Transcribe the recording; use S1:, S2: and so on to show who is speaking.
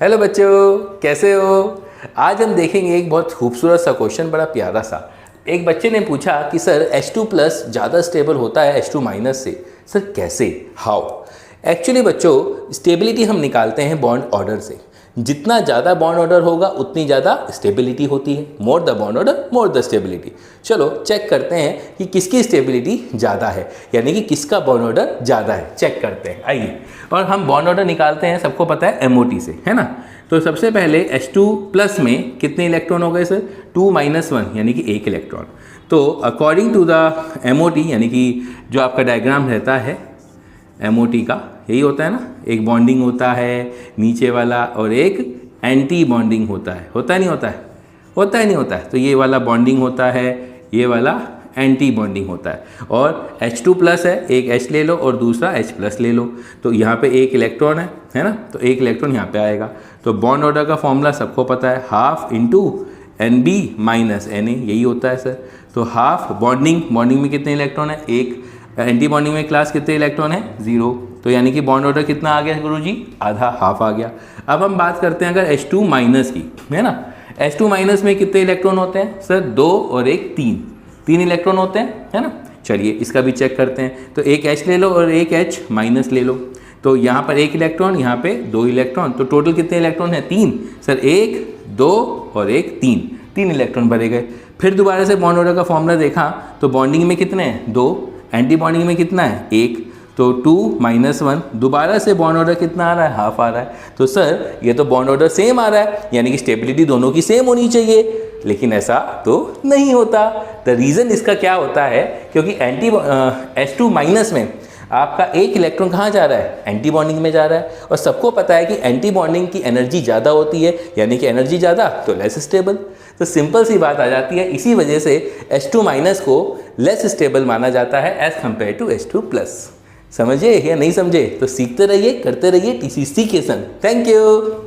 S1: Hello बच्चों, कैसे हो? आज हम देखेंगे एक बहुत खूबसूरत सा क्वेश्चन, बड़ा प्यारा सा। एक बच्चे ने पूछा कि सर H2 प्लस ज़्यादा स्टेबल होता है H2 माइनस से। सर कैसे, हाउ? एक्चुअली बच्चों, स्टेबिलिटी हम निकालते हैं बॉन्ड ऑर्डर से। जितना ज़्यादा बॉन्ड ऑर्डर होगा उतनी ज़्यादा स्टेबिलिटी होती है। More the bond order more the stability. चलो चेक करते हैं कि किसकी स्टेबिलिटी ज़्यादा है, यानी कि किसका बॉन्ड ऑर्डर ज़्यादा है। चेक करते हैं, आइए। और हम बॉन्ड ऑर्डर निकालते हैं, सबको पता है, MOT से, है ना। तो सबसे पहले H2 प्लस में कितने इलेक्ट्रॉन हो गए सर? 2 - 1 यानी कि 1 इलेक्ट्रॉन। तो अकॉर्डिंग टू द MOT, यानी कि जो आपका डायग्राम रहता है MOT का, यही होता है ना, एक बॉन्डिंग होता है नीचे वाला और एक एंटी बॉन्डिंग होता है। होता है नहीं होता है? होता है नहीं होता है? तो ये वाला बॉन्डिंग होता है, ये वाला एंटी बॉन्डिंग होता है। और H2 प्लस है, एक H ले लो और दूसरा H प्लस ले लो। तो यहाँ पे एक इलेक्ट्रॉन है ना, तो एक इलेक्ट्रॉन यहाँ पे आएगा। तो बॉन्ड ऑर्डर का फॉर्मूला सबको पता है, half into NB minus Na, यही होता है सर। तो हाफ बॉन्डिंग में कितने इलेक्ट्रॉन है? एक। एंटी बॉन्डिंग में क्लास कितने इलेक्ट्रॉन है? 0। तो यानी कि बॉन्ड ऑर्डर कितना आ गया गुरुजी? आधा, हाफ आ गया। अब हम बात करते हैं अगर H2 माइनस की, है ना। H2 माइनस में कितने इलेक्ट्रॉन होते हैं सर? 2 और एक 3 इलेक्ट्रॉन होते हैं, है ना। चलिए इसका भी चेक करते हैं। तो एक H ले लो और एक H माइनस ले लो। तो यहाँ पर एक इलेक्ट्रॉन, यहाँ पे 2 इलेक्ट्रॉन, तो टोटल कितने इलेक्ट्रॉन है? 3 सर। 1, 2 और एक 3 इलेक्ट्रॉन भरे गए। फिर दोबारा से बॉन्ड ऑर्डर का फॉर्मूला देखा तो बॉन्डिंग में कितने हैं? 2। एंटी बॉन्डिंग में कितना है? 1। तो 2 - 1, दोबारा से बॉन्ड ऑर्डर कितना आ रहा है? हाफ आ रहा है। तो सर ये तो बॉन्ड ऑर्डर सेम आ रहा है, यानी कि स्टेबिलिटी दोनों की सेम होनी चाहिए, लेकिन ऐसा तो नहीं होता। द रीज़न इसका क्या होता है, क्योंकि H2 माइनस में आपका एक इलेक्ट्रॉन कहाँ जा रहा है? एंटी बॉन्डिंग में जा रहा है। और सबको पता है कि एंटी बॉन्डिंग की एनर्जी ज़्यादा होती है, यानी कि एनर्जी ज़्यादा तो लेस स्टेबल। तो सिंपल सी बात आ जाती है। इसी वजह से H2 माइनस को लेस स्टेबल माना जाता है as compare to H2 plus. समझे या नहीं समझे? तो सीखते रहिए, करते रहिए TCC के संग। Thank you.